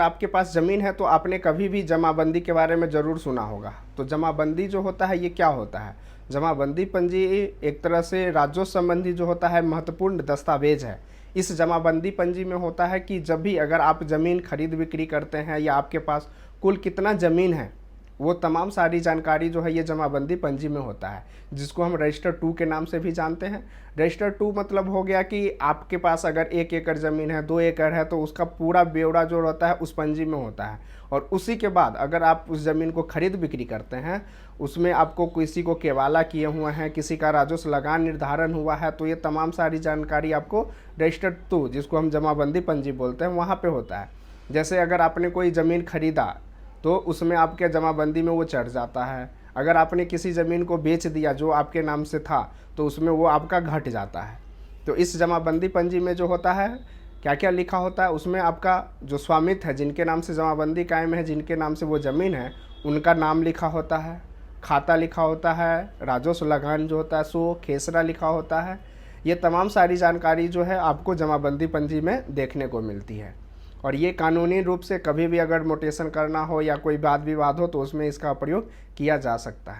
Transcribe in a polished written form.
आपके पास ज़मीन है तो आपने कभी भी जमाबंदी के बारे में ज़रूर सुना होगा। तो जमाबंदी जो होता है ये क्या होता है? जमाबंदी पंजी एक तरह से राजस्व संबंधी जो होता है महत्वपूर्ण दस्तावेज है। इस जमाबंदी पंजी में होता है कि जब भी अगर आप ज़मीन खरीद बिक्री करते हैं या आपके पास कुल कितना ज़मीन है, वो तमाम सारी जानकारी जो है ये जमाबंदी पंजी में होता है, जिसको हम रजिस्टर 2 के नाम से भी जानते हैं। रजिस्टर 2 मतलब हो गया कि आपके पास अगर 1 एकड़ ज़मीन है, 2 एकड़ है, तो उसका पूरा ब्यौरा जो रहता है उस पंजी में होता है। और उसी के बाद अगर आप उस ज़मीन को खरीद बिक्री करते हैं, उसमें आपको किसी को केवाला किए हुए हैं, किसी का राजस्व लगान निर्धारण हुआ है, तो ये तमाम सारी जानकारी आपको रजिस्टर 2, जिसको हम जमाबंदी पंजी बोलते हैं, वहाँ पर होता है। जैसे अगर आपने कोई ज़मीन खरीदा तो उसमें आपके जमाबंदी में वो चढ़ जाता है। अगर आपने किसी ज़मीन को बेच दिया जो आपके नाम से था, तो उसमें वो आपका घट जाता है। तो इस जमाबंदी पंजी में जो होता है क्या क्या लिखा होता है, उसमें आपका जो स्वामित्व है, जिनके नाम से जमाबंदी कायम है, जिनके नाम से वो ज़मीन है, उनका नाम लिखा होता है, खाता लिखा होता है, राजस्व लगान जो होता है सो खेसरा लिखा होता है। ये तमाम सारी जानकारी जो है आपको जमाबंदी पंजी में देखने को मिलती है। और ये कानूनी रूप से कभी भी अगर मोटेशन करना हो या कोई वाद विवाद हो तो उसमें इसका प्रयोग किया जा सकता है।